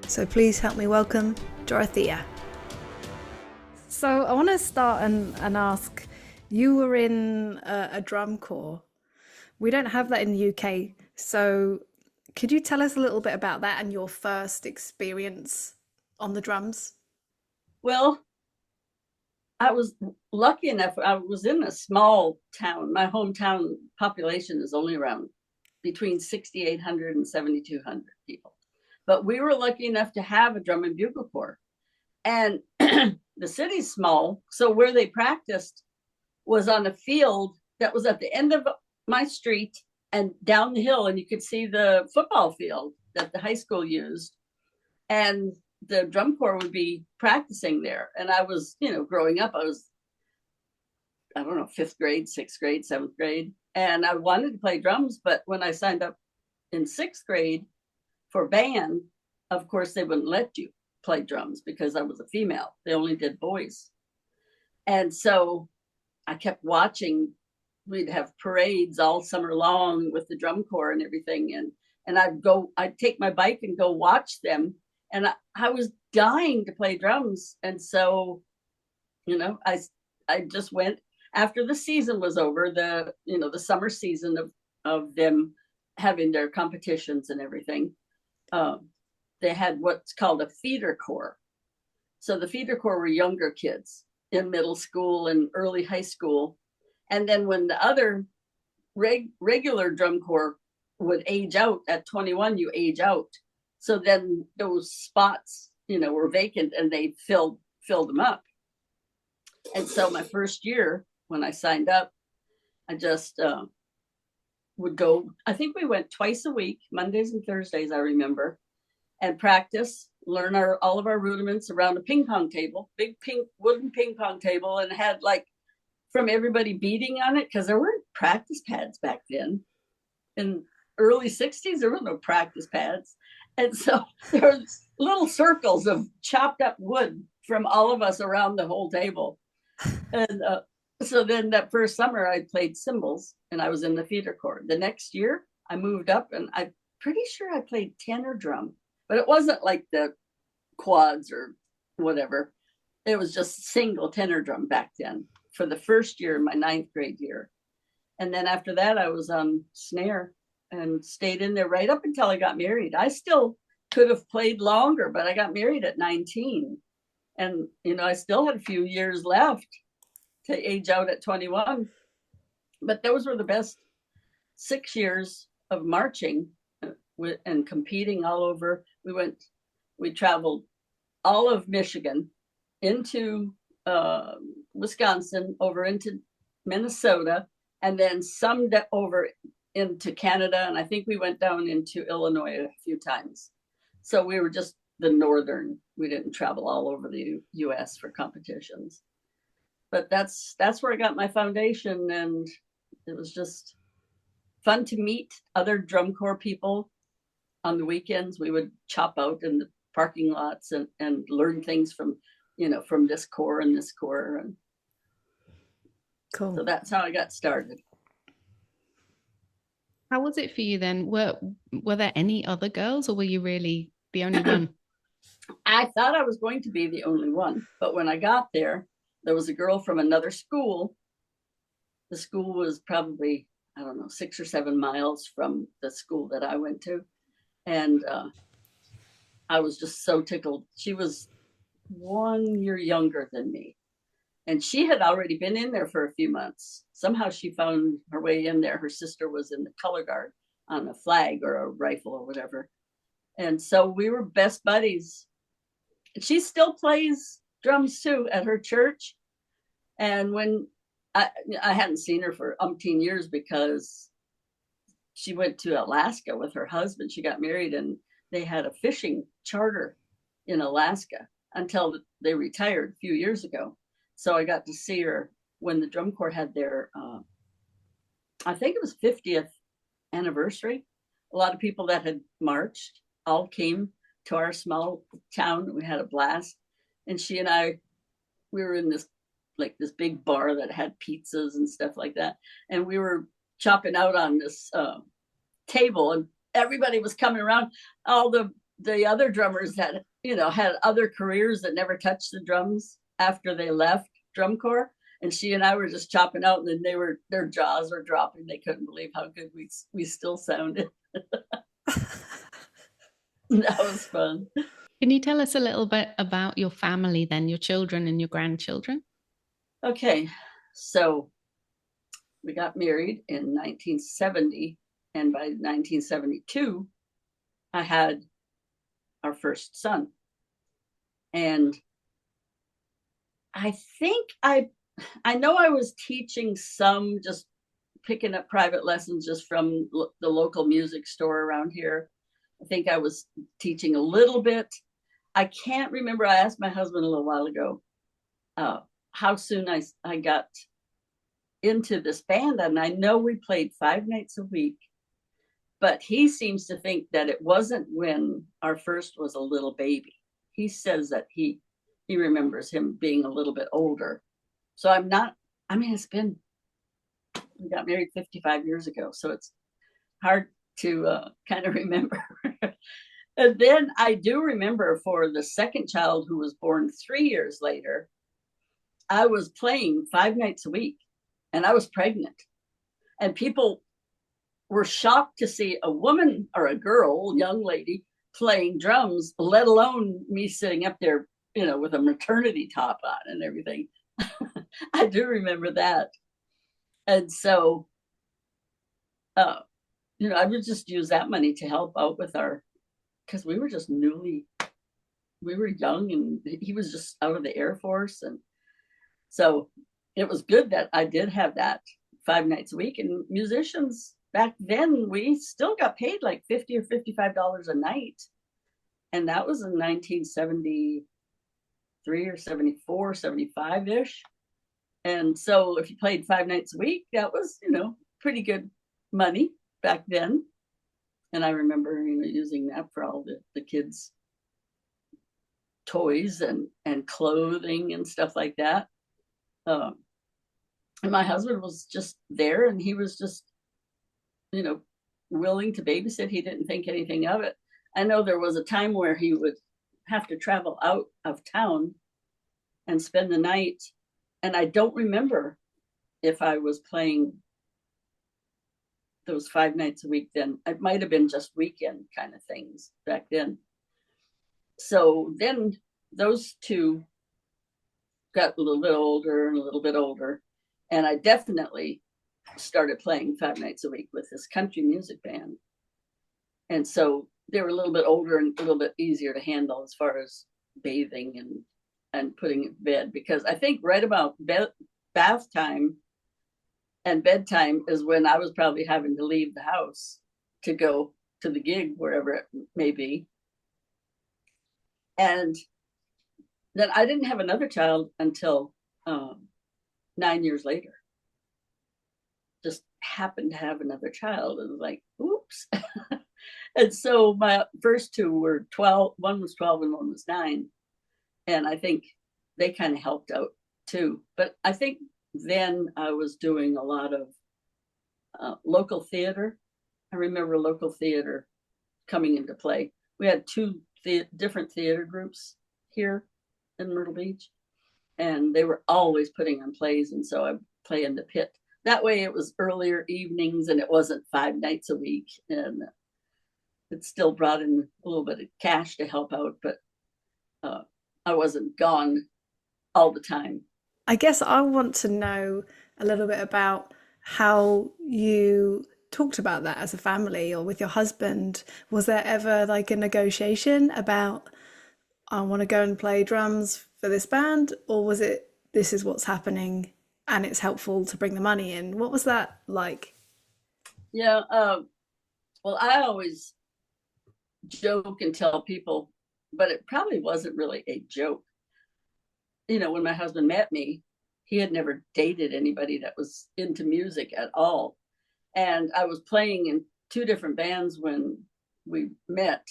So please help me welcome Dorothea. So I want to start and ask, you were in a drum corps. We don't have that in the UK. So could you tell us a little bit about that and your first experience on the drums? Well, I was lucky enough. I was in a small town. My hometown population is only around between 6,800 and 7,200 people. But we were lucky enough to have a drum and bugle corps. And the city's small. So where they practiced was on a field that was at the end of my street and down the hill. And you could see the football field that the high school used. And the drum corps would be practicing there. And I was, growing up, I don't know, fifth grade, sixth grade, seventh grade. And I wanted to play drums. But when I signed up in sixth grade for band, of course, they wouldn't let you play drums because I was a female. They only did boys. And so I kept watching. We'd have parades all summer long with the drum corps and everything. And I'd take my bike and go watch them. And I was dying to play drums. And so, I just went after the season was over, the summer season of them having their competitions and everything. They had what's called a feeder corps. So the feeder corps were younger kids in middle school and early high school. And then when the other regular drum corps would age out at 21, you age out. So then those spots, were vacant and they filled them up. And so my first year when I signed up, I just would go. I think we went twice a week, Mondays and Thursdays, I remember, and practice, learn all of our rudiments around a ping pong table, big pink wooden ping pong table, and had from everybody beating on it because there weren't practice pads back then. In early 60s, there were no practice pads. And so there were little circles of chopped up wood from all of us around the whole table. And so then that first summer I played cymbals and I was in the feeder corps. The next year I moved up and I'm pretty sure I played tenor drum, but it wasn't like the quads or whatever. It was just single tenor drum back then for the first year, my ninth grade year. And then after that I was on snare and stayed in there right up until I got married. I still could have played longer, but I got married at 19. And, I still had a few years left to age out at 21. But those were the best 6 years of marching and competing all over. We traveled all of Michigan into Wisconsin, over into Minnesota, and then some over into Canada, and I think we went down into Illinois a few times. So we were just the northern. We didn't travel all over the U.S. for competitions. But that's where I got my foundation, and it was just fun to meet other drum corps people. On the weekends, we would chop out in the parking lots and learn things from this corps and this corps. And Cool. so that's how I got started. How was it for you then? Were there any other girls or were you really the only one? I thought I was going to be the only one, but when I got there was a girl from another school. The school was probably, I don't know, 6 or 7 miles from the school that I went to. And I was just so tickled. She was 1 year younger than me. And she had already been in there for a few months. Somehow she found her way in there. Her sister was in the color guard on a flag or a rifle or whatever. And so we were best buddies. She still plays drums too at her church. And when I hadn't seen her for umpteen years because she went to Alaska with her husband. She got married and they had a fishing charter in Alaska until they retired a few years ago. So I got to see her when the drum corps had their, I think it was 50th anniversary. A lot of people that had marched all came to our small town. We had a blast. And she and I, we were in this big bar that had pizzas and stuff like that. And we were chopping out on this table and everybody was coming around. All the the other drummers that, had other careers that never touched the drums after they left drum corps. And she and I were just chopping out, and then their jaws were dropping. They couldn't believe how good we still sounded. That was fun. Can you tell us a little bit about your family then, your children and your grandchildren? Okay, so we got married in 1970, and by 1972, I had our first son. And I think I know I was teaching some, just picking up private lessons just from the local music store around here. I think I was teaching a little bit. I can't remember. I asked my husband a little while ago how soon I got into this band. And I know we played 5 nights a week, but he seems to think that it wasn't when our first was a little baby. He says that he remembers him being a little bit older. So we got married 55 years ago, so it's hard to kind of remember. And then I do remember for the second child, who was born 3 years later, I was playing 5 nights a week, and I was pregnant. And people were shocked to see a woman or a girl, young lady, playing drums, let alone me sitting up there, with a maternity top on and everything. I do remember that. And so, I would just use that money to help out with because we were just we were young, and he was just out of the Air Force. And so it was good that I did have that 5 nights a week. And musicians back then, we still got paid like $50 or $55 a night. And that was in 1973 or 74, 75-ish. And so if you played 5 nights a week, that was, pretty good money back then. And I remember, using that for all the kids' toys and clothing and stuff like that. And my husband was just there, and he was just, willing to babysit. He didn't think anything of it. I know there was a time where he would have to travel out of town and spend the night. And I don't remember if I was playing those 5 nights a week then. It might have been just weekend kind of things back then. So then those two got a little bit older and a little bit older. And I definitely started playing 5 nights a week with this country music band. And so they were a little bit older and a little bit easier to handle as far as bathing and putting in bed, because I think right about bath time and bedtime is when I was probably having to leave the house to go to the gig, wherever it may be. And then I didn't have another child until 9 years later. Just happened to have another child, and like, oops. And so my first two were 12. One was 12 and one was 9. And I think they kind of helped out too. But I think then I was doing a lot of local theater. I remember local theater coming into play. We had 2 different theater groups here in Myrtle Beach, and they were always putting on plays. And so I play in the pit. That way it was earlier evenings, and it wasn't 5 nights a week. And it still brought in a little bit of cash to help out, but I wasn't gone all the time. I guess I want to know a little bit about how you talked about that as a family or with your husband. Was there ever like a negotiation about, I want to go and play drums for this band, or was it, this is what's happening and it's helpful to bring the money in? What was that like? Yeah, well, I always joke and tell people, but it probably wasn't really a joke. When my husband met me, he had never dated anybody that was into music at all. And I was playing in 2 different bands when we met,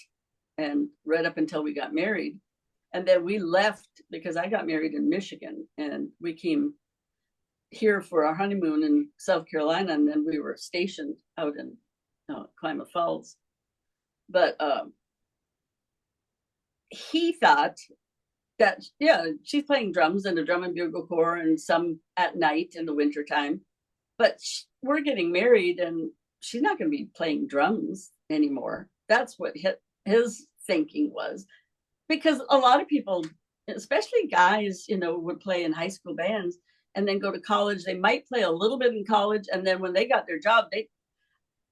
and right up until we got married. And then we left because I got married in Michigan, and we came here for our honeymoon in South Carolina, and then we were stationed out in Klamath Falls. But he thought that, yeah, she's playing drums in a drum and bugle corps and some at night in the wintertime. But we're getting married and she's not going to be playing drums anymore. That's what his thinking was. Because a lot of people, especially guys, would play in high school bands and then go to college. They might play a little bit in college. And then when they got their job,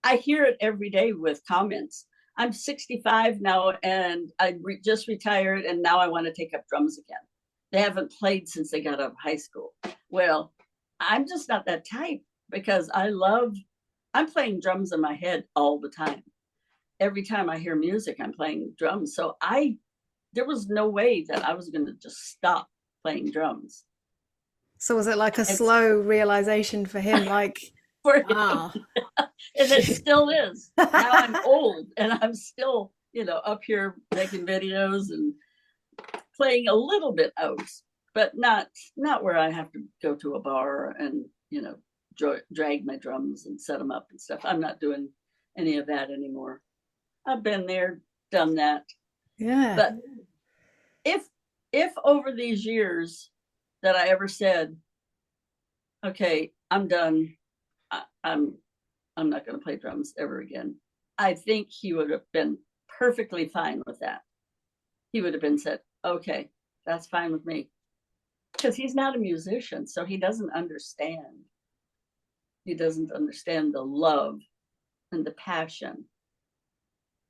I hear it every day with comments. I'm 65 now and I just retired and now I want to take up drums again. They haven't played since they got out of high school. Well, I'm just not that type because I'm playing drums in my head all the time. Every time I hear music, I'm playing drums. So there was no way that I was going to just stop playing drums. So was it like a slow realization for him? Like, for him. And it still is. Now I'm old and I'm still, up here making videos and playing a little bit out, but not where I have to go to a bar and, drag my drums and set them up and stuff. I'm not doing any of that anymore. I've been there, done that. Yeah. But if over these years that I ever said, okay, I'm done, I'm not going to play drums ever again, I think he would have been perfectly fine with that. He would have been said, okay, that's fine with me. Because he's not a musician, so he doesn't understand. He doesn't understand the love and the passion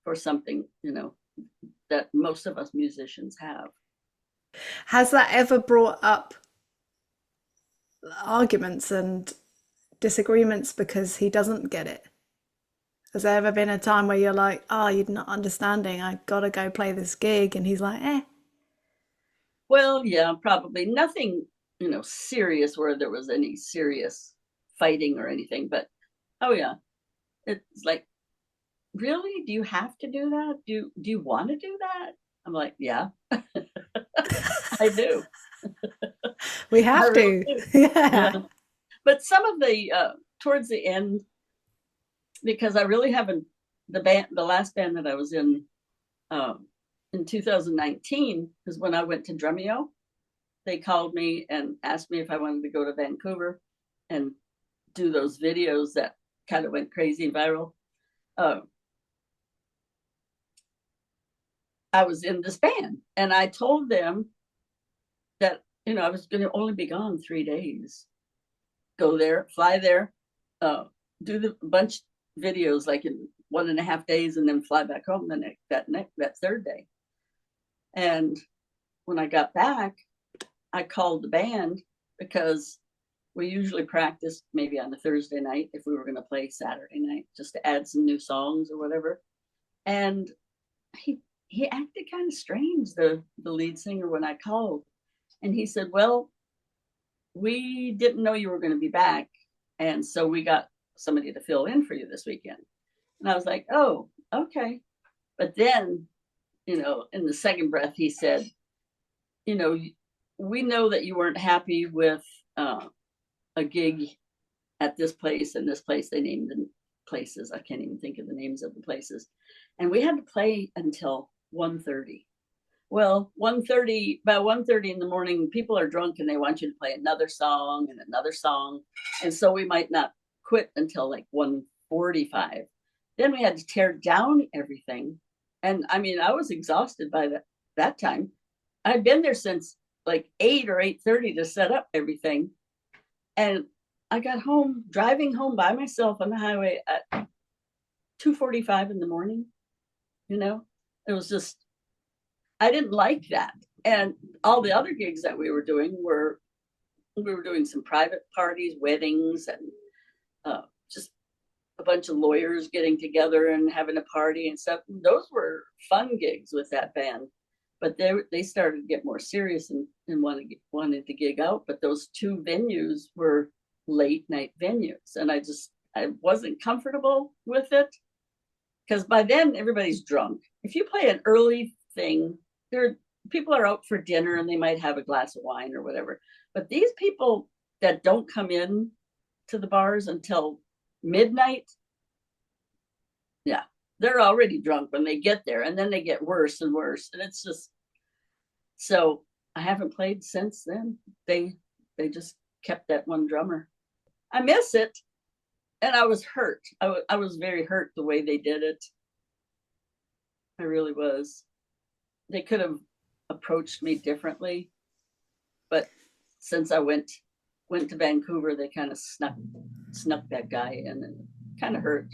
for something, that most of us musicians have. Has that ever brought up arguments and disagreements because he doesn't get it? Has there ever been a time where you're like, oh, you're not understanding, I gotta go play this gig, and he's like, eh? Well, yeah, probably nothing, serious where there was any serious fighting or anything, but oh yeah, it's like, really, do you have to do that? Do you want to do that? I'm like, yeah. I do. We have to. Yeah. But some of the towards the end, because I really haven't, the last band that I was in 2019, because when I went to Drumeo, they called me and asked me if I wanted to go to Vancouver and do those videos that kind of went crazy viral. I was in this band and I told them that, I was going to only be gone 3 days. Go there, fly there, do the bunch videos like in 1.5 days and then fly back home that third day. And when I got back, I called the band because we usually practiced maybe on a Thursday night if we were going to play Saturday night, just to add some new songs or whatever. And he acted kind of strange, the lead singer, when I called. And he said, well, we didn't know you were going to be back. And so we got somebody to fill in for you this weekend. And I was like, oh, okay. But then, in the second breath, he said, we know that you weren't happy with a gig at this place and this place. They named the places. I can't even think of the names of the places. And we had to play until 1:30. Well, about 1:30 in the morning, people are drunk and they want you to play another song and another song. And so we might not quit until like 1:45. Then we had to tear down everything. And I mean, I was exhausted by that time. I'd been there since like 8 or 8:30 to set up everything. And I got home, driving home by myself on the highway at 2:45 in the morning. It was just, I didn't like that. And all the other gigs that we were doing we were doing some private parties, weddings, and just a bunch of lawyers getting together and having a party and stuff. Those were fun gigs with that band. But they started to get more serious and wanted to gig out. But those 2 venues were late night venues. And I wasn't comfortable with it. Because by then everybody's drunk. If you play an early thing, people are out for dinner and they might have a glass of wine or whatever. But these people that don't come in to the bars until midnight, yeah, they're already drunk when they get there, and then they get worse and worse. And it's just So I haven't played since then. They just kept that one drummer. I miss it. And I was hurt. I was very hurt the way they did it. I really was. They could have approached me differently, but since I went to Vancouver, they kind of snuck that guy in, and kind of hurt.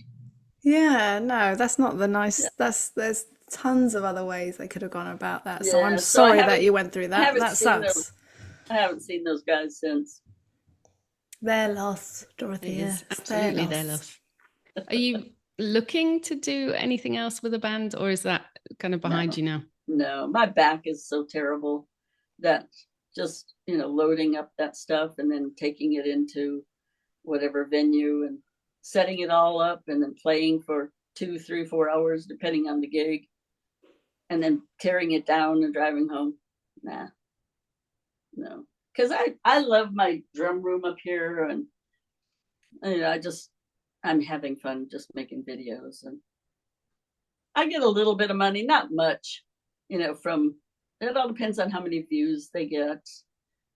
Yeah, no, that's not the nice. Yeah. There's tons of other ways they could have gone about that. So I'm Yeah. So sorry that you went through I that. haven't That seen those. sucks. I haven't seen those guys since. Their loss, It Dorothea. is It's absolutely their loss. Are you looking to do anything else with a band, or is that kind of behind you now? No, my back is so terrible that just, loading up that stuff and then taking it into whatever venue and setting it all up and then playing for 2, 3, 4 hours, depending on the gig, and then tearing it down and driving home. Nah, no. Because I love my drum room up here, and I'm having fun just making videos, and I get a little bit of money, not much, from it. All depends on how many views they get.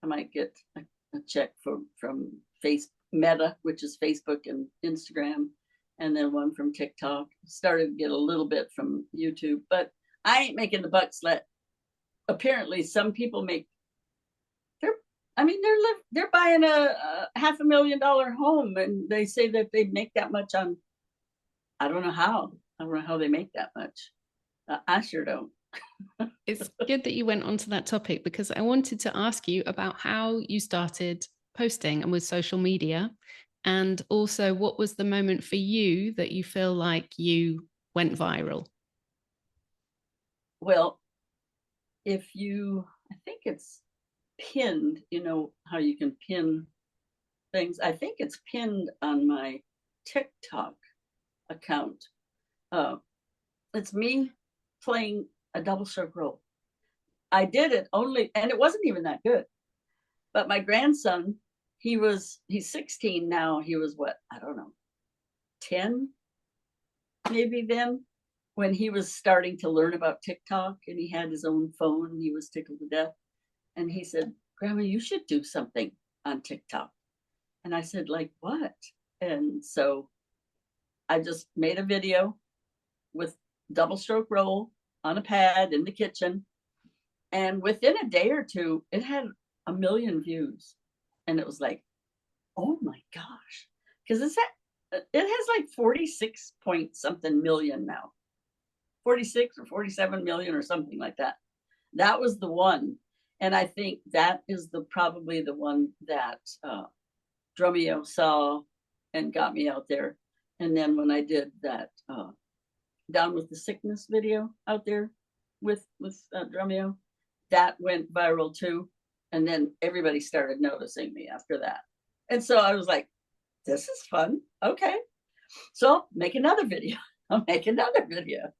I might get a check from Meta, which is Facebook and Instagram, and then one from TikTok. Started to get a little bit from YouTube, but I ain't making the bucks that apparently some people make. They're buying a $500,000 home, and they say that they make that much on. I don't know how. I don't know how they make that much. I sure don't. It's good that you went onto that topic, because I wanted to ask you about how you started posting and with social media, and also what was the moment for you that you feel like you went viral? Well, I think it's pinned, how you can pin things. I think it's pinned on my TikTok account. It's me playing a double stroke roll. I did it only, and it wasn't even that good. But my grandson, he's 16 now. He was what? I don't know, 10 maybe then, when he was starting to learn about TikTok, and he had his own phone, and he was tickled to death. And he said, "Grandma, you should do something on TikTok." And I said, "Like what?" And so I just made a video with double stroke roll on a pad in the kitchen. And within a day or two, it had 1 million views. And it was like, oh my gosh. Because it has like 46 point something million now. 46 or 47 million or something like that. That was the one. And I think that is probably the one that Drumeo saw and got me out there. And then when I did that Down with the Sickness video out there with Drumeo, that went viral too. And then everybody started noticing me after that. And so I was like, this is fun. Okay. So make another video. I'll make another video.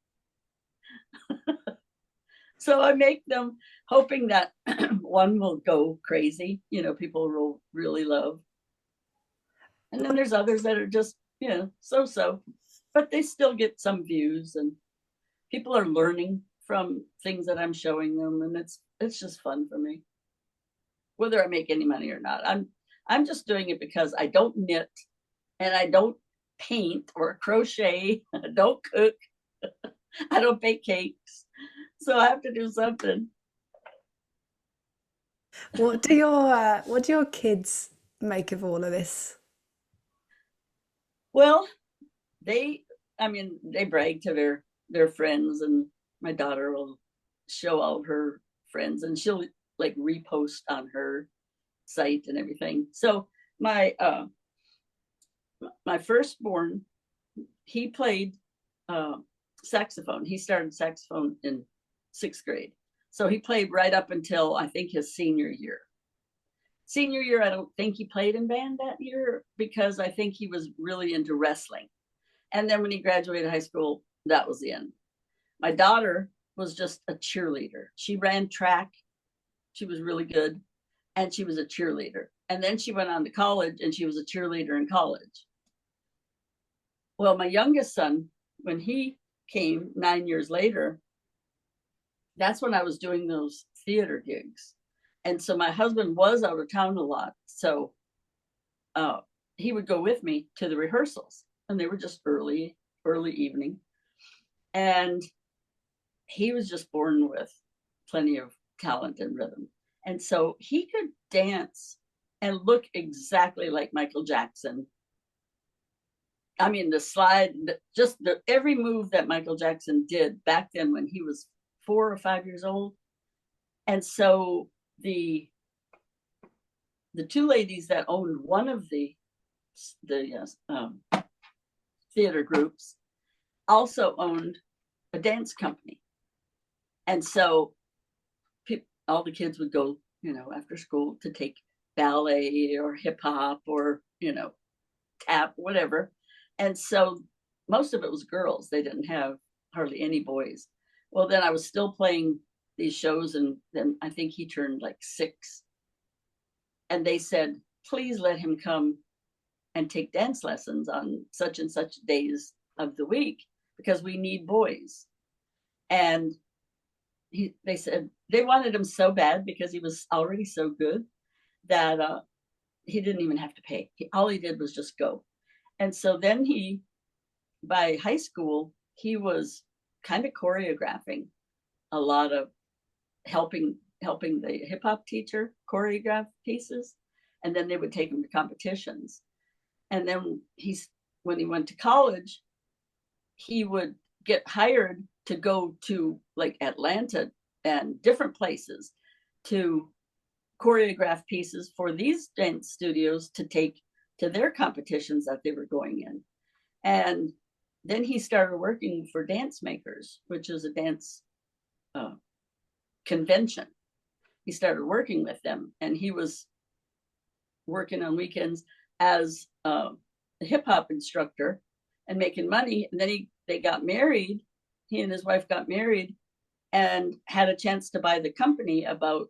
So I make them hoping that one will go crazy, people will really love. And then there's others that are just, so, but they still get some views, and people are learning from things that I'm showing them. And it's just fun for me, whether I make any money or not. I'm just doing it because I don't knit, and I don't paint or crochet. I don't cook. I don't bake cakes. So I have to do something. What do your kids make of all of this? Well, they brag to their friends, and my daughter will show all her friends, and she'll like repost on her site and everything. So my firstborn, he played saxophone. He started saxophone in 6th grade. So he played right up until I think his senior year. Senior year, I don't think he played in band that year, because I think he was really into wrestling. And then when he graduated high school, that was the end. My daughter was just a cheerleader. She ran track. She was really good. And she was a cheerleader. And then she went on to college, and she was a cheerleader in college. Well, my youngest son, when he came 9 years later, that's when I was doing those theater gigs. And so my husband was out of town a lot. So he would go with me to the rehearsals, and they were just early evening. And he was just born with plenty of talent and rhythm. And so he could dance and look exactly like Michael Jackson. I mean, the slide, just every move that Michael Jackson did back then when he was 4 or 5 years old. And so the two ladies that owned one of the theater groups also owned a dance company. And so all the kids would go, after school to take ballet or hip hop or, tap, whatever. And so most of it was girls. They didn't have hardly any boys. Well, then I was still playing these shows, and then I think he turned like 6. And they said, please let him come and take dance lessons on such and such days of the week, because we need boys. And they said they wanted him so bad because he was already so good that he didn't even have to pay. All he did was just go. And so then by high school, he was kind of choreographing a lot of helping the hip hop teacher choreograph pieces. And then they would take him to competitions. And then when he went to college, he would get hired to go to like Atlanta and different places to choreograph pieces for these dance studios to take to their competitions that they were going in. And then he started working for Dance Makers, which is a dance convention. He started working with them, and he was working on weekends as a hip hop instructor and making money. And then they got married. He and his wife got married and had a chance to buy the company about,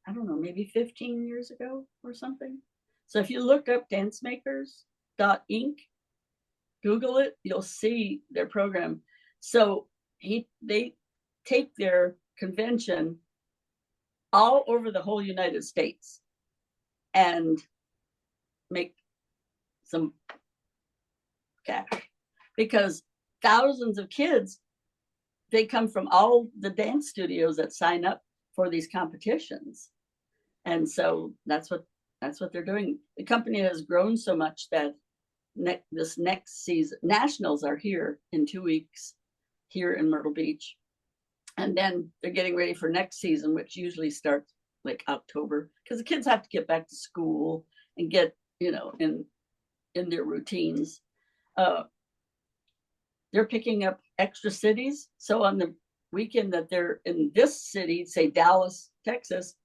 I don't know, maybe 15 years ago or something. So if you look up dancemakers.inc, Google it, you'll see their program. So they take their convention all over the whole United States and make some cash, because thousands of kids, they come from all the dance studios that sign up for these competitions. And so that's what they're doing. The company has grown so much that this next season, nationals are here in 2 weeks here in Myrtle Beach. And then they're getting ready for next season, which usually starts like October, because the kids have to get back to school and get, in their routines. They're picking up extra cities. So on the weekend that they're in this city, say Dallas, Texas,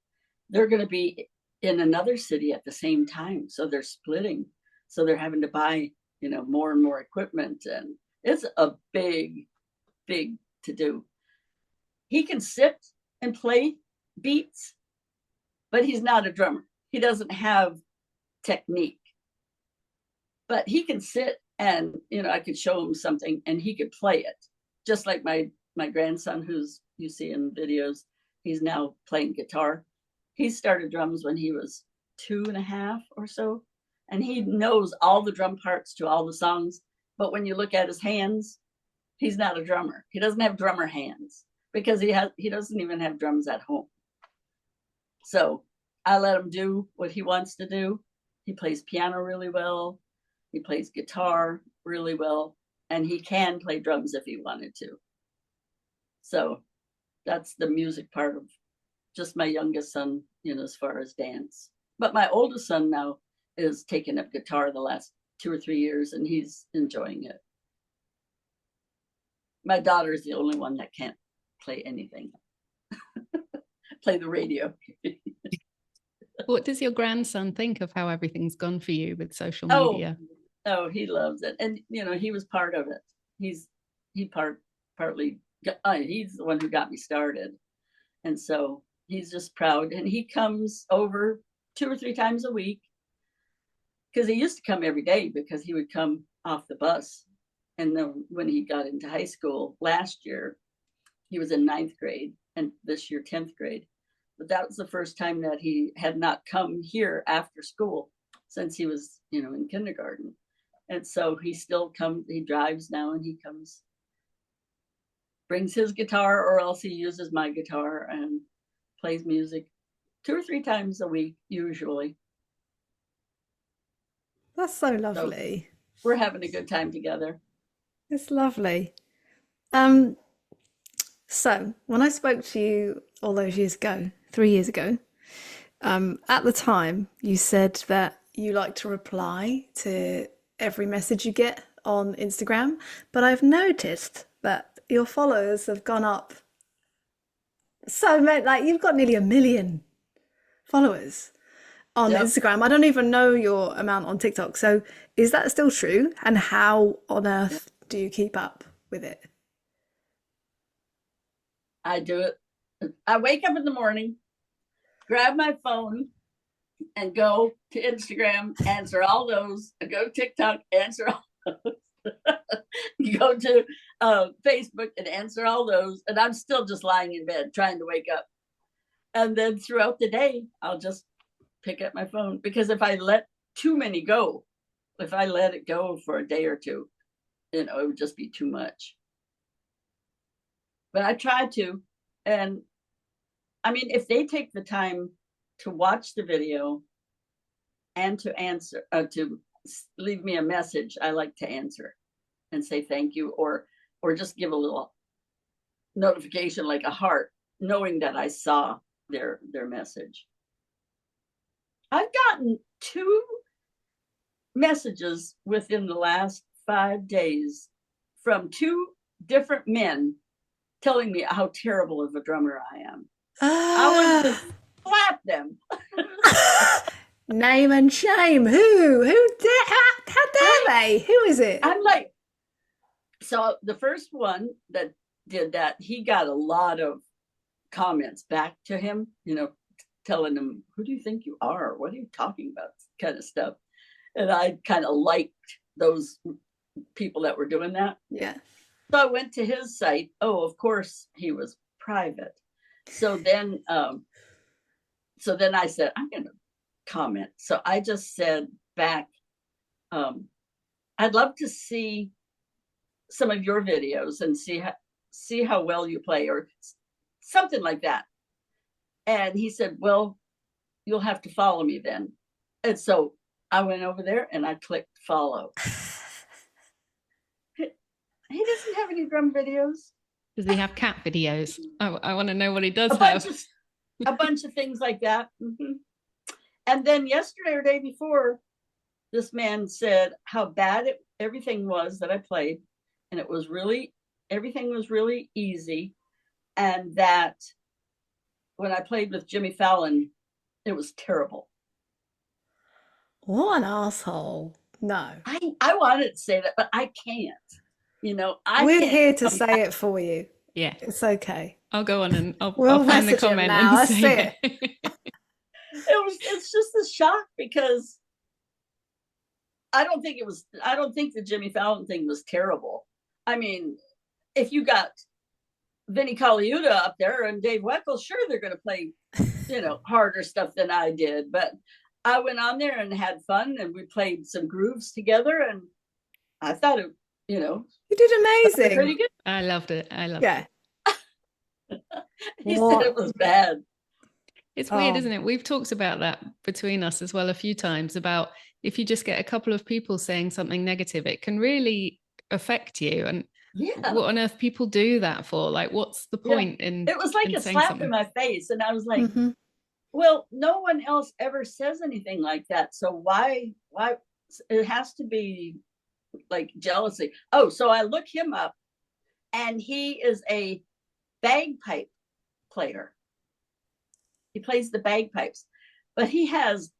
they're going to be in another city at the same time. So they're splitting. So they're having to buy, more and more equipment. And it's a big, big to do. He can sit and play beats, but he's not a drummer. He doesn't have technique. But he can sit and, I could show him something and he could play it. Just like my grandson, who's you see in videos, he's now playing guitar. He started drums when he was 2.5 or so. And he knows all the drum parts to all the songs. But when you look at his hands, he's not a drummer. He doesn't have drummer hands because he doesn't even have drums at home. So I let him do what he wants to do. He plays piano really well. He plays guitar really well. And he can play drums if he wanted to. So that's the music part of just my youngest son, as far as dance. But my oldest son now is taking up guitar the last 2 or 3 years, and he's enjoying it. My daughter is the only one that can't play anything. Play the radio. What does your grandson think of how everything's gone for you with social media? Oh, he loves it. And, he was part of it. He's the one who got me started. And so he's just proud. And he comes over 2 or 3 times a week, because he used to come every day because he would come off the bus And then when he got into high school last year, he was in 9th grade, and this year 10th grade. But that was the first time that he had not come here after school since he was, in kindergarten. And so he still comes, he drives now, and he comes, brings his guitar, or else he uses my guitar and plays music 2 or 3 times a week, usually. That's so lovely. So we're having a good time together. It's lovely. So when I spoke to you all those years ago, 3 years ago, at the time you said that you like to reply to every message you get on Instagram, but I've noticed that your followers have gone up so many, like you've got nearly 1 million followers on Yep. Instagram. I don't even know your amount on TikTok. So is that still true? And how on earth do you keep up with it? I do it. I wake up in the morning, grab my phone, and go to Instagram, answer all those. I go to TikTok, answer all those. Go to Facebook and answer all those. And I'm still just lying in bed trying to wake up. And then throughout the day, I'll just pick up my phone, because if I let too many go, if I let it go for a day or two, it would just be too much. But I try to. And I mean, if they take the time to watch the video and to answer, to leave me a message, I like to answer and say thank you, or just give a little notification like a heart, knowing that I saw their message. I've gotten 2 messages within the last 5 days from 2 different men telling me how terrible of a drummer I am. I want to slap them. Name and shame. Who dare? How dare they? Who is it? I'm like, so the first one that did that, he got a lot of comments back to him, telling him, who do you think you are? What are you talking about? Kind of stuff. And I kind of liked those people that were doing that. Yeah. So I went to his site. Oh, of course, he was private. So then I said, I'm going to comment. So I just said back, I'd love to see some of your videos and see how well you play, or something like that. And he said, well, you'll have to follow me then. And so I went over there and I clicked follow. He doesn't have any drum videos. Does he have cat videos? I want to know what he does A bunch of things like that. Mm-hmm. And then yesterday or day before, this man said how bad everything was that I played, and everything was really easy, and that when I played with Jimmy Fallon, it was terrible. What an asshole. No. I wanted to say that, but I can't. We're here to say it for you. Yeah. It's okay. I'll go on and I'll We'll find the message him comment now. and say it. It's just a shock, because I don't think the Jimmy Fallon thing was terrible. I mean, if you got Vinnie Colaiuta up there and Dave Weckl, sure, they're going to play, harder stuff than I did. But I went on there and had fun, and we played some grooves together, and I thought it, You did amazing. pretty good. I loved it. It. He said it was bad. It's weird, isn't it? We've talked about that between us as well a few times, about if you just get a couple of people saying something negative, it can really affect you. And what on earth people do that for? Like, what's the point in? It was like a slap in my face, and I was like, well, no one else ever says anything like that, so why it has to be like jealousy. Oh, so I look him up, and he is a bagpipe player. He plays the bagpipes, but he has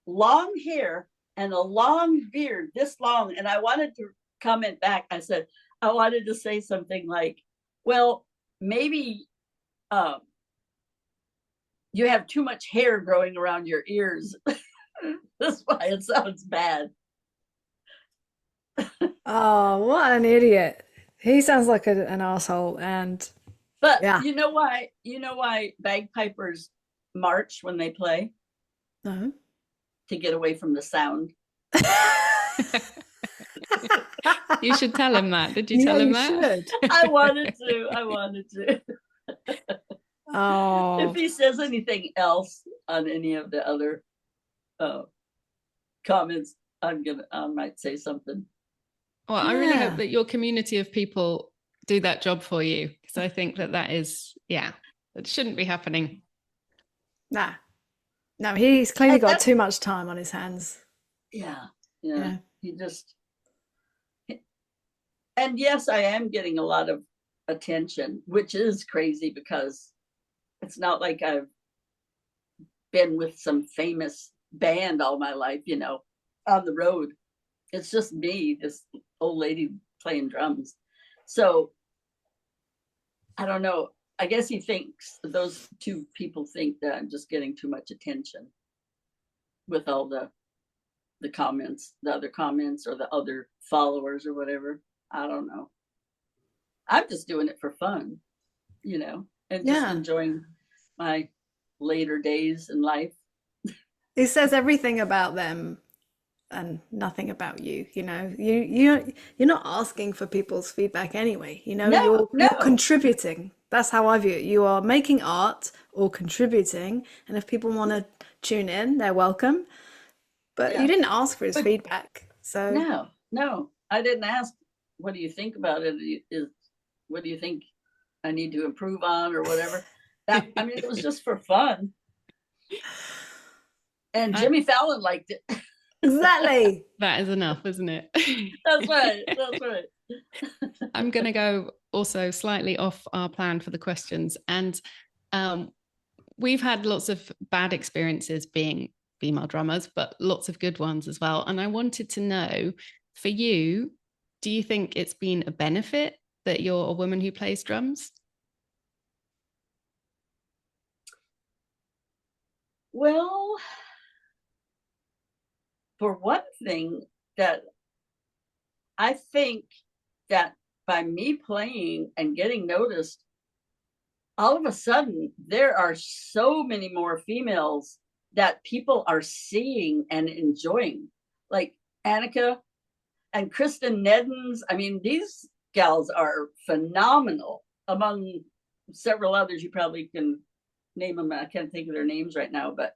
long hair and a long beard, this long. And I wanted to comment back. I said, I wanted to say something like, well, maybe you have too much hair growing around your ears. That's why it sounds bad. Oh, what an idiot. He sounds like an asshole. And But yeah. you know why? You know why bagpipers march when they play? No. To get away from the sound. You should tell him that. Did you Yeah, tell him you that? should. I wanted to. I wanted to. Oh, If he says anything else on any of the other comments, I might say something. Well, I really hope yeah. that your community of people do that job for you, because I think that is, yeah, it shouldn't be happening. Nah. No, he's clearly And got too much time on his hands. yeah. Yeah. He just, and yes, I am getting a lot of attention, which is crazy because it's not like I've been with some famous band all my life, on the road. It's just me, this old lady playing drums. So I don't know. I guess those two people think that I'm just getting too much attention with all the comments, the other comments or the other followers or whatever. I don't know. I'm just doing it for fun, and just enjoying my later days in life. He says everything about them and nothing about you. You're not asking for people's feedback anyway. No, You're no. contributing. That's how I view it. You are making art or contributing, and if people want to tune in, they're welcome. But you Yeah. didn't ask for his But feedback, so no, I didn't ask. What do you think about it? What do you think I need to improve on or whatever? It was just for fun. And Jimmy Fallon liked it. exactly. That is enough, isn't it? That's right. That's right. I'm going to go also slightly off our plan for the questions. And we've had lots of bad experiences being female drummers, but lots of good ones as well. And I wanted to know, for you, do you think it's been a benefit that you're a woman who plays drums? Well, for one thing, that I think that by me playing and getting noticed, all of a sudden there are so many more females that people are seeing and enjoying, like Annika and Kristen Neddens. These gals are phenomenal, among several others. You probably can name them. I can't think of their names right now, but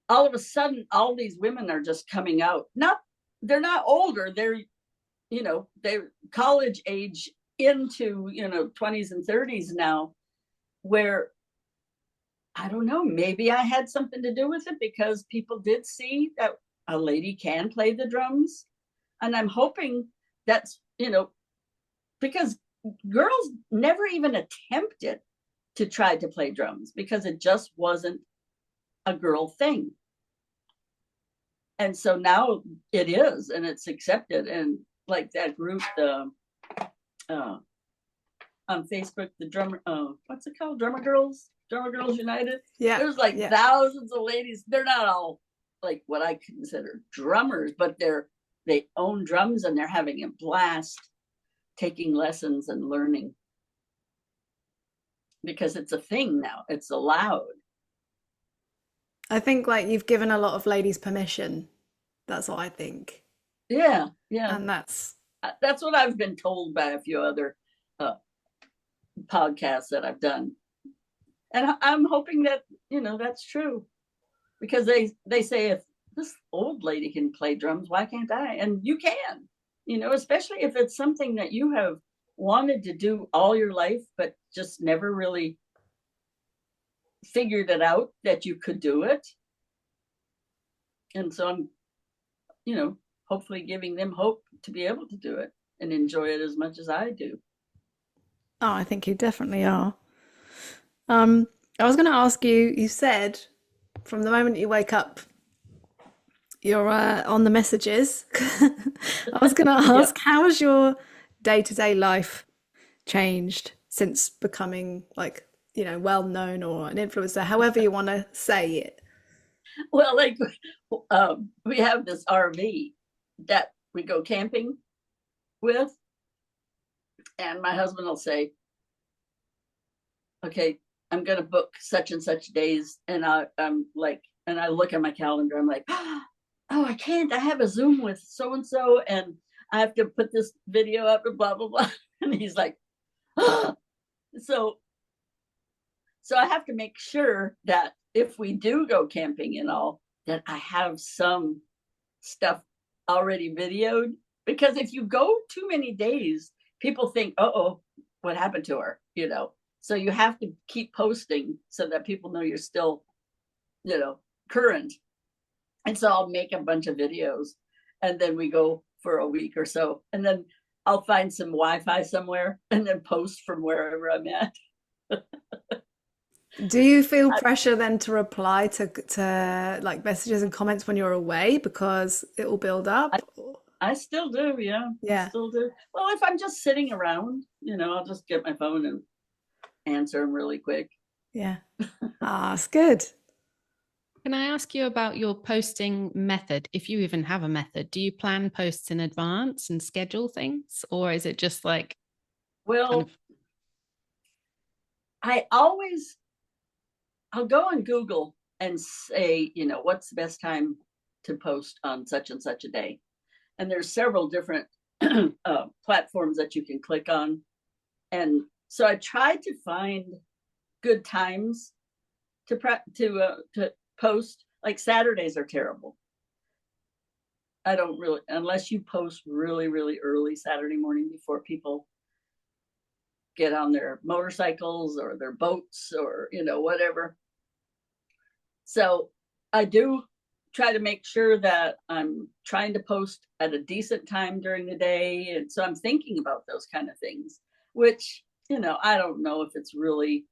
all of a sudden, all these women are just coming out. They're not older. They're college age into 20s and 30s now, where I don't know, maybe I had something to do with it because people did see that a lady can play the drums. And I'm hoping that's, because girls never even attempted to try to play drums because it just wasn't a girl thing. And so now it is, and it's accepted. And like that group, on Facebook, the drummer, what's it called? Drummer Girls United. Yeah. There's like thousands of ladies. They're not all like what I consider drummers, but they own drums and they're having a blast taking lessons and learning, because it's a thing now. It's allowed. I think like you've given a lot of ladies permission. That's what I think. Yeah. And that's what I've been told by a few other podcasts that I've done. And I'm hoping that, that's true, because they say, if this old lady can play drums, why can't I? And you can, especially if it's something that you have wanted to do all your life, but just never really figured it out that you could do it. And so I'm, hopefully giving them hope to be able to do it and enjoy it as much as I do. Oh, I think you definitely are. I was going to ask you, you said from the moment you wake up, you're on the messages. I was going to ask, how has your day-to-day life changed since becoming well known or an influencer, however you want to say it? Well, we have this RV that we go camping with, and my husband will say, okay, I'm going to book such and such days. And I'm like, and I look at my calendar, I'm like, oh, I can't, I have a Zoom with so-and-so, and I have to put this video up and blah, blah, blah. And he's like, oh. So I have to make sure that if we do go camping and all, that I have some stuff already videoed, because if you go too many days, people think, oh, what happened to her, you know? So you have to keep posting so that people know you're still, you know, current. And so I'll make a bunch of videos, and then we go for a week or so, and then I'll find some Wi-Fi somewhere and then post from wherever I'm at. Do you feel pressure then to reply to like messages and comments when you're away because it will build up? I still do, yeah. Yeah. I still do. Well, if I'm just sitting around, you know, I'll just get my phone and answer them really quick. Yeah. Ah, it's good. Can I ask you about your posting method? If you even have a method, do you plan posts in advance and schedule things? Or is it just like, well, I'll go on Google and say, you know, what's the best time to post on such and such a day? And there's several different platforms that you can click on. And so I tried to find good times to post. Like Saturdays are terrible. I don't really, unless you post really, really early Saturday morning before people get on their motorcycles or their boats or, you know, whatever. So I do try to make sure that I'm trying to post at a decent time during the day. And so I'm thinking about those kind of things, which, you know, I don't know if it's really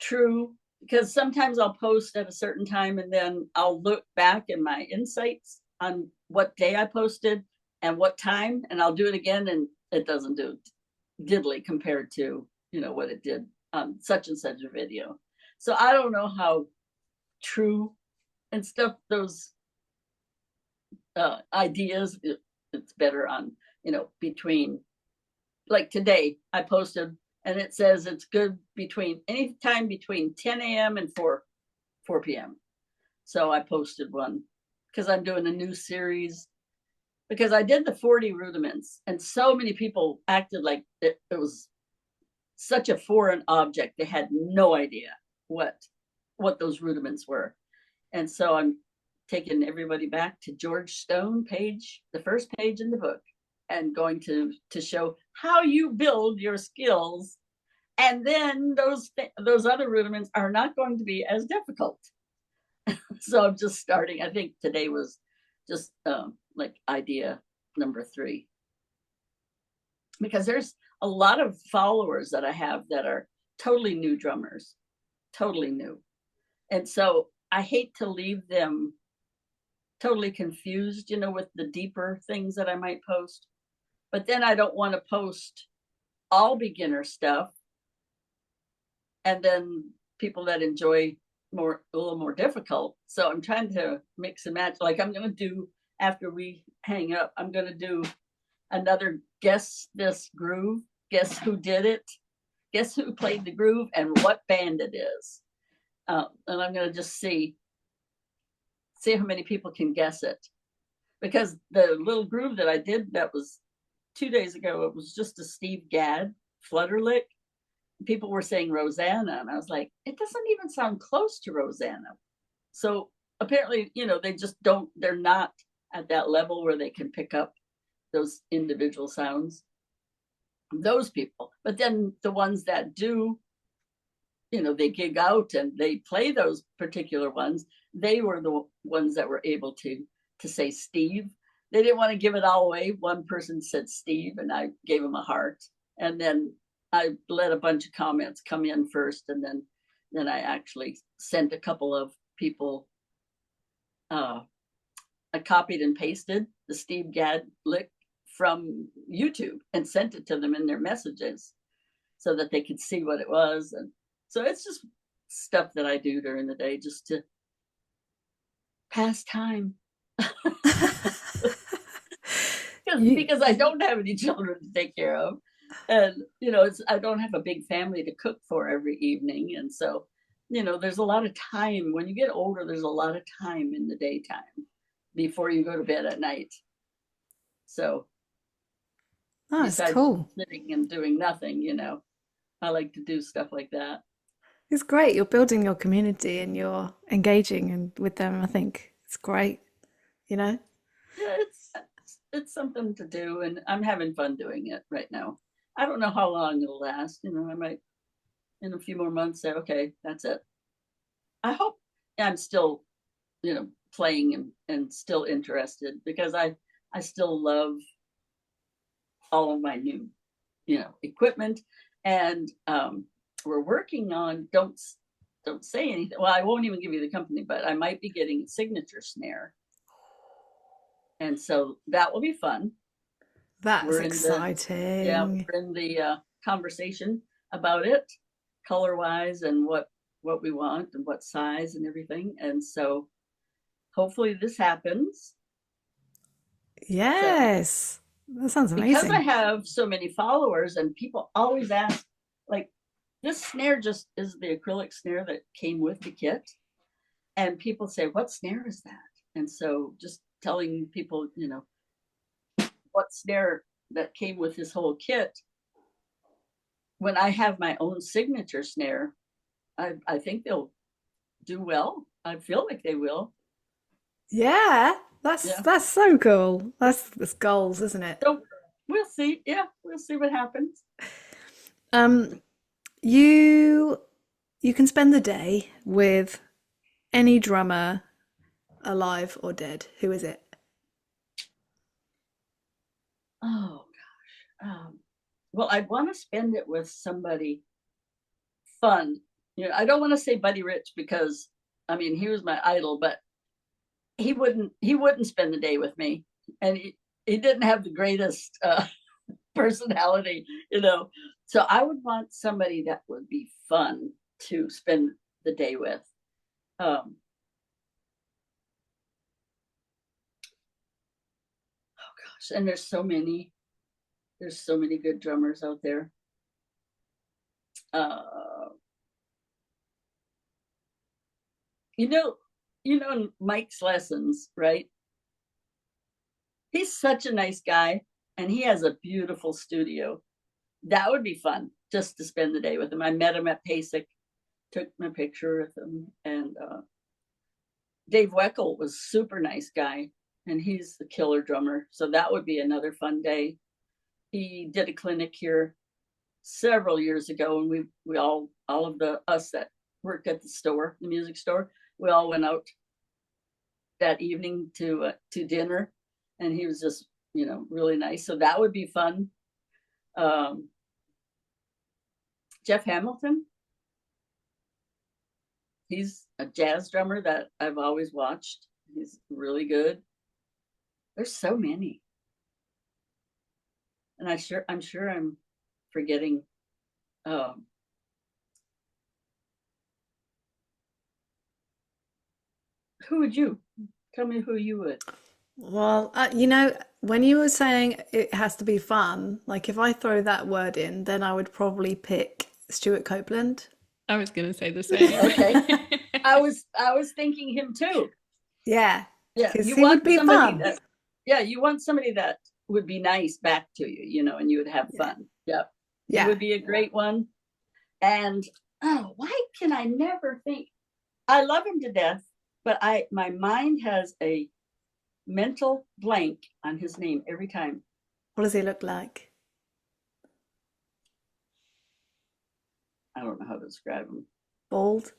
true, because sometimes I'll post at a certain time and then I'll look back in my insights on what day I posted and what time, and I'll do it again, and it doesn't do diddly compared to, you know, what it did on such and such a video. So I don't know how true and stuff those ideas. It's better on, you know, between, like today I posted and it says it's good between any time between 10 a.m. and 4 p.m. So I posted one because I'm doing a new series, because I did the 40 rudiments and so many people acted like it was such a foreign object. They had no idea what those rudiments were. And so I'm taking everybody back to George Stone page, the first page in the book, and going to show how you build your skills. And then those other rudiments are not going to be as difficult. So I'm just starting. I think today was just like idea number 3. Because there's a lot of followers that I have that are totally new drummers, totally new. And so I hate to leave them totally confused, you know, with the deeper things that I might post. But then I don't want to post all beginner stuff and then people that enjoy a little more difficult. So I'm trying to mix and match. Like I'm going to do, after we hang up, I'm going to do another guess this groove, guess who did it, guess who played the groove and what band it is. And I'm going to just see how many people can guess it. Because the little groove that I did, that was 2 days ago, it was just a Steve Gadd flutter lick. People were saying Rosanna, and I was like, it doesn't even sound close to Rosanna. So apparently, you know, they just don't, they're not at that level where they can pick up those individual sounds, those people. But then the ones that do, you know, they gig out and they play those particular ones, they were the ones that were able to say Steve. They didn't want to give it all away. One person said Steve, and I gave him a heart. And then I let a bunch of comments come in first, and then I actually sent a couple of people. I copied and pasted the Steve Gadd lick from YouTube and sent it to them in their messages so that they could see what it was. And so it's just stuff that I do during the day just to pass time. because I don't have any children to take care of. And, I don't have a big family to cook for every evening. And so, there's a lot of time. When you get older, there's a lot of time in the daytime before you go to bed at night. So That's besides cool. sitting and doing nothing, I like to do stuff like that. It's great. You're building your community and you're engaging and with them. I think it's great, you know? Yeah, it's something to do, and I'm having fun doing it right now. I don't know how long it'll last. I might in a few more months say, okay, that's it. I hope I'm still, playing and still interested, because I still love all of my new, equipment. And we're working on, don't say anything. Well, I won't even give you the company, but I might be getting a signature snare. And so that will be fun. That's exciting. We're in the conversation about it, color-wise, and what we want and what size and everything. And so hopefully this happens. Yes. That sounds amazing. Because I have so many followers and people always ask, like, this snare just is the acrylic snare that came with the kit. And people say, what snare is that? And so just telling people, what snare that came with this whole kit. When I have my own signature snare, I think they'll do well. I feel like they will. Yeah, that's so cool. That's goals, isn't it? So we'll see. Yeah, we'll see what happens. You can spend the day with any drummer, alive or dead. Who is it? Oh gosh. Well, I'd want to spend it with somebody fun. I don't want to say Buddy Rich, because he was my idol, but he wouldn't spend the day with me, and he didn't have the greatest personality, So I would want somebody that would be fun to spend the day with. Oh gosh, and there's so many good drummers out there. Mike's Lessons, right? He's such a nice guy, and he has a beautiful studio. That would be fun, just to spend the day with him. I met him at PASIC, took my picture with him, and Dave Weckel was super nice guy, and he's the killer drummer. So that would be another fun day. He did a clinic here several years ago, and we all of us that worked at the store, the music store, we all went out that evening to dinner, and he was just really nice. So that would be fun. Jeff Hamilton, he's a jazz drummer that I've always watched. He's really good. There's so many, and I'm sure I'm forgetting. Who would you tell me? Who you would? Well, when you were saying it has to be fun, like if I throw that word in, then I would probably pick Stuart Copeland. I was going to say the same. Okay. I was thinking him too. Yeah. Yeah. Because he would be fun. You want somebody that would be nice back to you, and you would have fun. Yep. Yeah. He would be a great one. And why can I never think? I love him to death, but my mind has a mental blank on his name every time. What does he look like? I don't know how to describe him. Bald?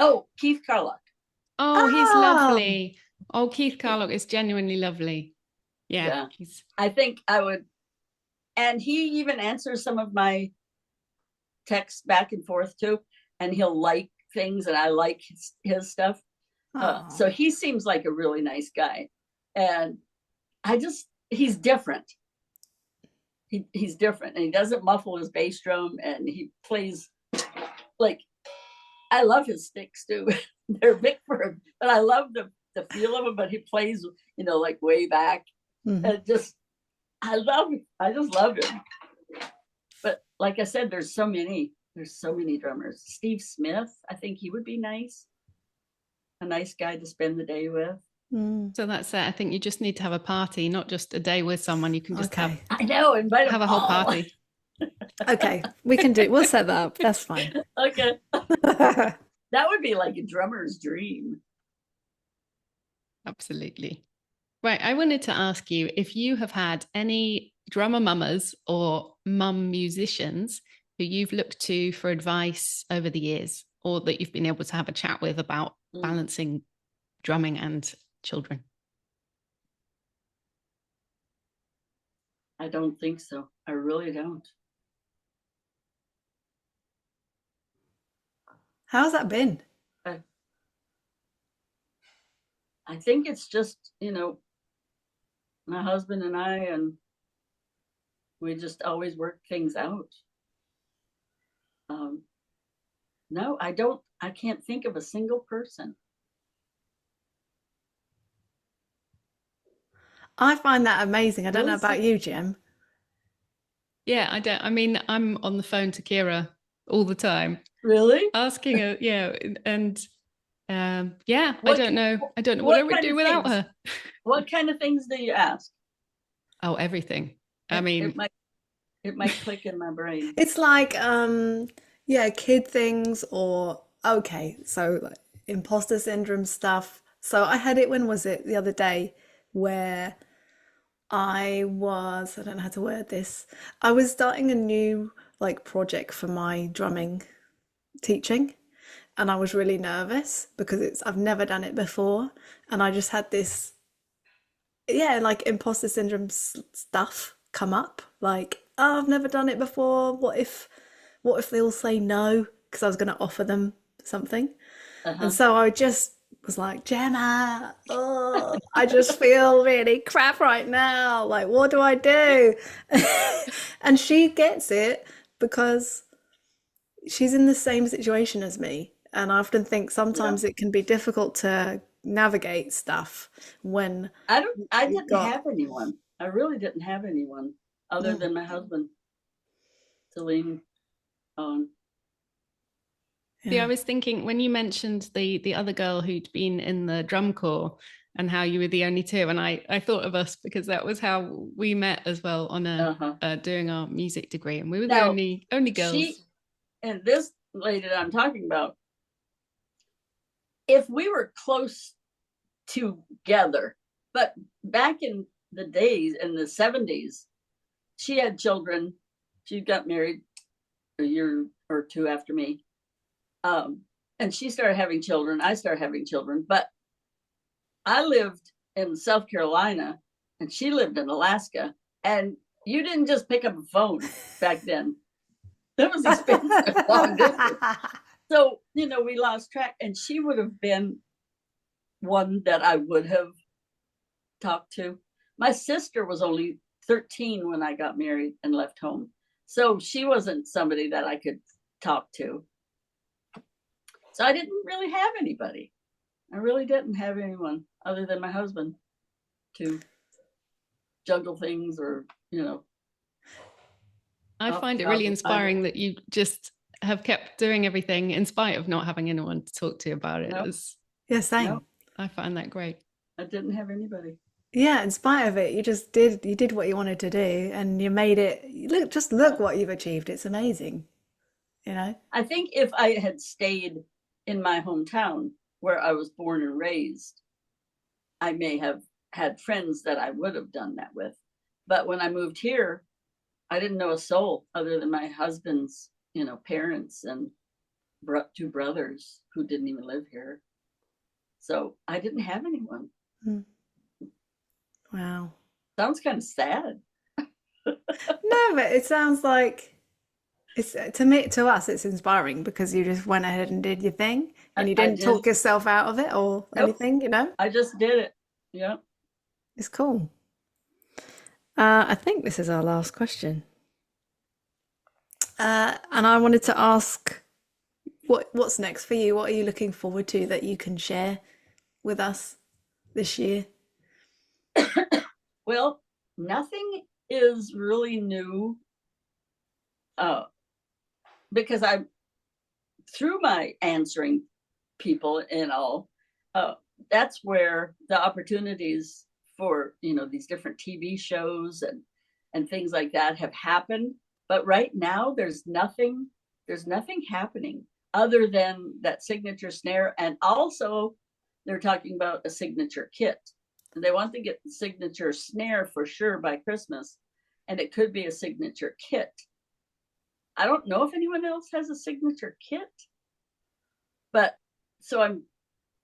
Oh, Keith Carlock. Oh, he's lovely. Oh, Keith Carlock is genuinely lovely. Yeah. I think I would. And he even answers some of my texts back and forth too. And he'll like things, and I like his stuff. So he seems like a really nice guy. And he's different. He's different, and he doesn't muffle his bass drum, and he plays like, I love his sticks too. They're big for him, but I love the feel of him, but he plays, like way back. Mm-hmm. And just, I just love him. But like I said, there's so many drummers. Steve Smith, I think he would be nice. A nice guy to spend the day with. So that's it. I think you just need to have a party, not just a day with someone. You can just Okay. I know, invite have them a whole all. party. Okay, we'll set that up. That's fine. Okay. That would be like a drummer's dream. Absolutely. Right. I wanted to ask you if you have had any drummer mamas or mum musicians who you've looked to for advice over the years, or that you've been able to have a chat with about balancing drumming and children. I don't think so. I really don't. How's that been? I think it's just, my husband and I, and we just always work things out. No, I can't think of a single person. I find that amazing. I don't know about you, Jim. Yeah, I don't. I mean, I'm on the phone to Kira all the time. Really? Asking her, and yeah, I What don't know. I don't know what what I would kind do of without things? her. What kind of things do you ask? Oh, everything. I mean, it might click in my brain. It's like, kid things or, okay, so like imposter syndrome stuff. So I had it, when was it? The other day, where I don't know how to word this. I was starting a new like project for my drumming teaching, and I was really nervous because I've never done it before, and I just had this, like imposter syndrome stuff come up, like, oh, I've never done it before. What if they all say no? Because I was going to offer them something. And so I just was like, Gemma, oh, I just feel really crap right now. Like, what do I do? And she gets it because she's in the same situation as me. And I often think sometimes it can be difficult to navigate stuff when I didn't have anyone. I really didn't have anyone other than my husband to lean on. See, I was thinking when you mentioned the other girl who'd been in the drum corps and how you were the only two, and I thought of us because that was how we met as well on doing our music degree, and we were the only girls. She and this lady that I'm talking about, if we were close together, but back in the days, in the 70s, she had children. She got married a year or two after me. And she started having children. I started having children. But I lived in South Carolina and she lived in Alaska. And you didn't just pick up a phone back then. That was expensive, long distance. So, we lost track. And she would have been one that I would have talked to. My sister was only 13 when I got married and left home. So she wasn't somebody that I could talk to. So I didn't really have anybody. I really didn't have anyone other than my husband to juggle things or, I find it really inspiring that you just have kept doing everything in spite of not having anyone to talk to about it. Yeah, same. No. I find that great. I didn't have anybody. Yeah, in spite of it, you did what you wanted to do, and you made it. Look what you've achieved. It's amazing. I think if I had stayed in my hometown where I was born and raised, I may have had friends that I would have done that with. But when I moved here, I didn't know a soul other than my husband's, parents and two brothers who didn't even live here. So I didn't have anyone. Wow. Sounds kind of sad. No, but it sounds like to us it's inspiring because you just went ahead and did your thing and you didn't talk yourself out of it or anything, I just did it. Yeah. It's cool. I think this is our last question. And I wanted to ask what's next for you? What are you looking forward to that you can share with us this year? Well, nothing is really new, because I, through my answering people and all, that's where the opportunities for, you know, these different TV shows and things like that have happened. But right now there's nothing happening other than that signature snare. And also they're talking about a signature kit. And they want to get the signature snare for sure by Christmas. And it could be a signature kit. I don't know if anyone else has a signature kit, but so I'm,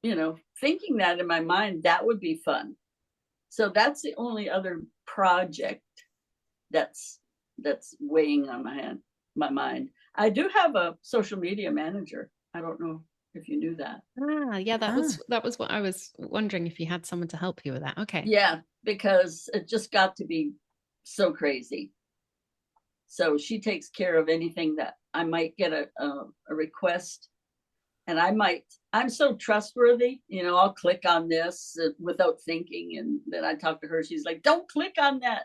you know, thinking that in my mind, that would be fun. So that's the only other project that's weighing on my mind. I do have a social media manager. I don't know if you knew that. Yeah, that was what I was wondering, if you had someone to help you with that. Okay. Yeah, because it just got to be so crazy. So she takes care of anything that I might get a request, and I'm so trustworthy, you know, I'll click on this without thinking, and then I talk to her. She's like, "Don't click on that.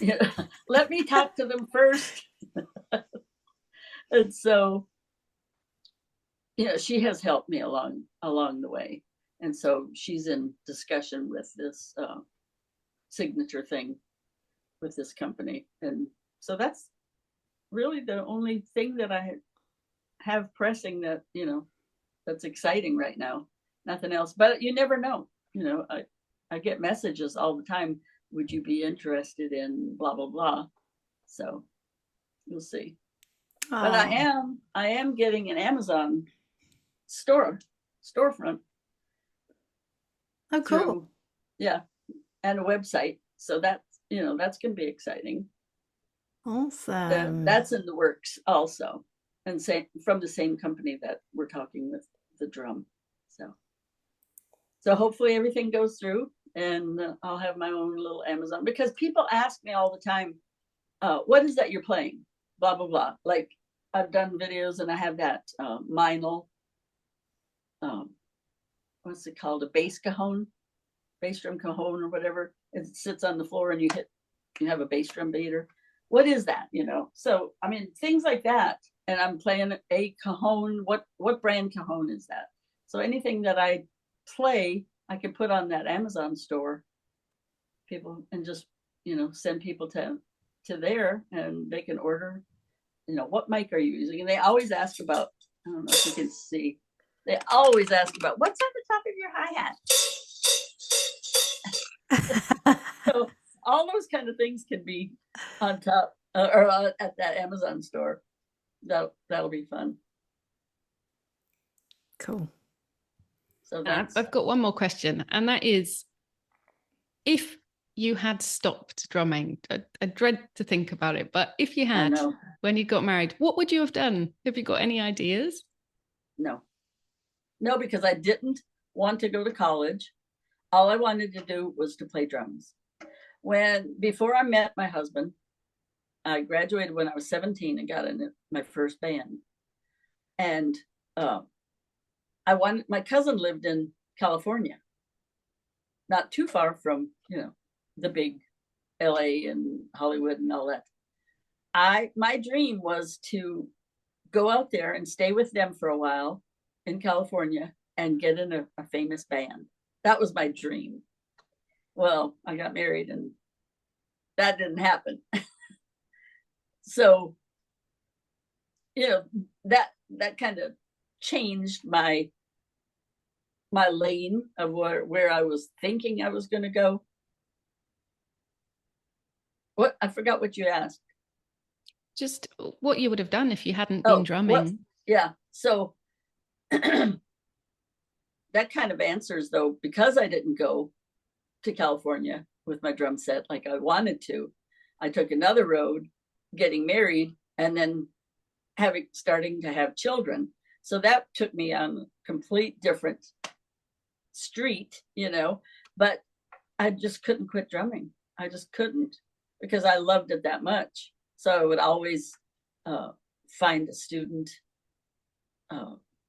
You know, let me talk to them first." And so, you know, she has helped me along the way. And so she's in discussion with this signature thing with this company. And so that's really the only thing that I have pressing that, you know, that's exciting right now. Nothing else. But you never know. You know, I get messages all the time. Would you be interested in blah, blah, blah? So we'll see. Oh. But I am getting an Amazon storefront. Oh, cool. Yeah, and a website. So that's, you know, that's going to be exciting. Awesome. That's in the works also, and from the same company that we're talking with the drum. So hopefully everything goes through, and I'll have my own little Amazon, because people ask me all the time, what is that you're playing? Blah, blah, blah. Like, I've done videos and I have that Meinl, what's it called? A bass drum cajon or whatever. It sits on the floor and you have a bass drum beater. What is that? You know? So, I mean, things like that. And I'm playing a cajon. What brand cajon is that? So anything that I play, I can put on that Amazon store, people, and just, you know, send people to there, and they can order, you know, what mic are you using? And they always ask about, I don't know if you can see, they always ask about what's on the top of your hi-hat. So all those kind of things can be on top or at that Amazon store. That'll be fun. Cool. So I've got one more question, and that is, if you had stopped drumming, I dread to think about it, but if you had, when you got married, what would you have done? Have you got any ideas? No, because I didn't want to go to college. All I wanted to do was to play drums. Before I met my husband, I graduated when I was 17 and got in my first band. And my cousin lived in California, not too far from, you know, the big LA and Hollywood and all that. My dream was to go out there and stay with them for a while in California and get in a famous band. That was my dream. Well, I got married and that didn't happen. So, you know, that kind of changed my lane of where I was thinking I was going to go. I forgot what you asked. Just what you would have done if you hadn't been drumming. Yeah. So that kind of answers, though, because I didn't go to California with my drum set like I wanted to. I took another road, getting married, and then starting to have children. So that took me on a complete different street, you know, but I just couldn't quit drumming. I just couldn't, because I loved it that much. So I would always find a student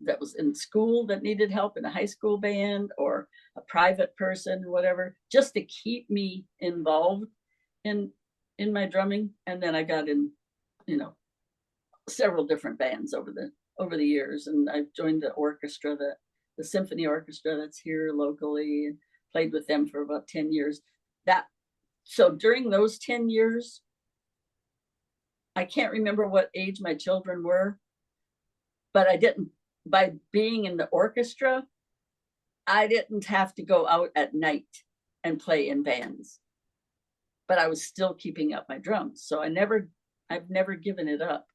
that was in school that needed help in a high school band, or a private person, whatever, just to keep me involved in in my drumming, and then I got in, several different bands over the years, and I've joined the orchestra, the symphony orchestra that's here locally, and played with them for about 10 years. So during those 10 years, I can't remember what age my children were, but by being in the orchestra, I didn't have to go out at night and play in bands, but I was still keeping up my drums. So I've never given it up.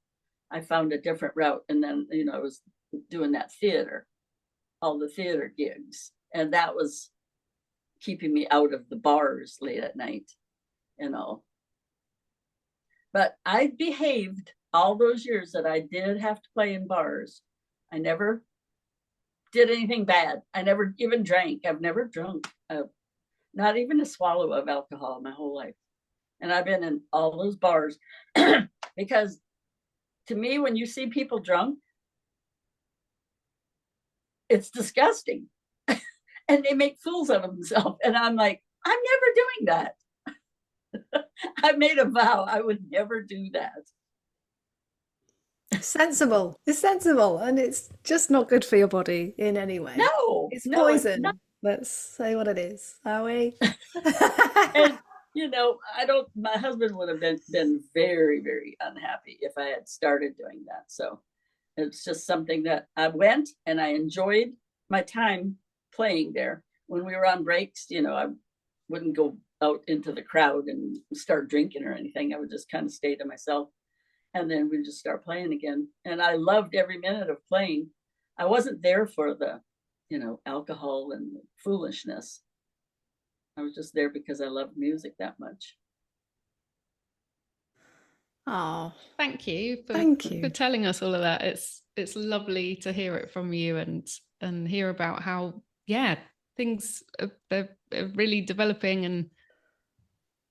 I found a different route. And then, I was doing that theater, all the theater gigs. And that was keeping me out of the bars late at night, But I behaved all those years that I did have to play in bars. I never did anything bad. I never even drank. I've never drunk, not even a swallow of alcohol my whole life. And I've been in all those bars because to me, when you see people drunk, it's disgusting. And they make fools of themselves. And I'm like, I'm never doing that. I made a vow I would never do that. Sensible. It's sensible, and it's just not good for your body in any way. No, it's no, poison. It's not. Let's say what it is, are we? And my husband would have been very, very unhappy if I had started doing that. So it's just something that I went, and I enjoyed my time playing there. When we were on breaks, I wouldn't go out into the crowd and start drinking or anything. I would just kind of stay to myself, and then we'd just start playing again. And I loved every minute of playing. I wasn't there for the alcohol and foolishness. I was just there because I loved music that much. Oh, thank you for telling us all of that. It's lovely to hear it from you and hear about how things are really developing and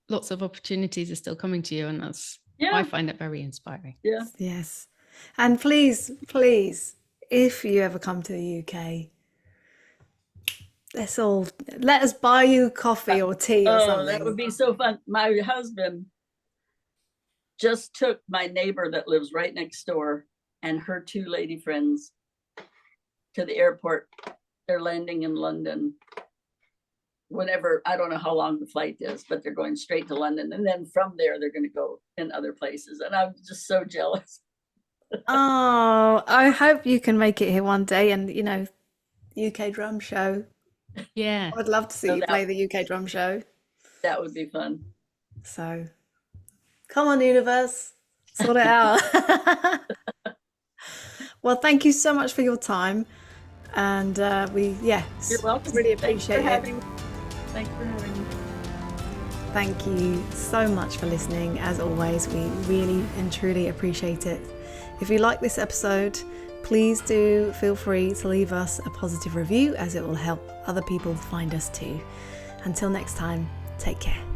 lots of opportunities are still coming to you, and I find it very inspiring. Yes. And please, if you ever come to the UK, let us buy you coffee or tea or something. That would be so fun. My husband just took my neighbor that lives right next door and her two lady friends to the airport. They're landing in London whenever, I don't know how long the flight is, but they're going straight to London. And then from there, they're going to go in other places. And I'm just so jealous. Oh, I hope you can make it here one day, and UK drum show. Yeah, I'd love to see you play the UK drum show. That would be fun. So come on, universe, sort it out. Well, thank you so much for your time, and You're welcome. really appreciate it. Thanks for having me. Thank you so much for listening. As always, we really and truly appreciate it. If you like this episode, please do feel free to leave us a positive review, as it will help other people find us too. Until next time, take care.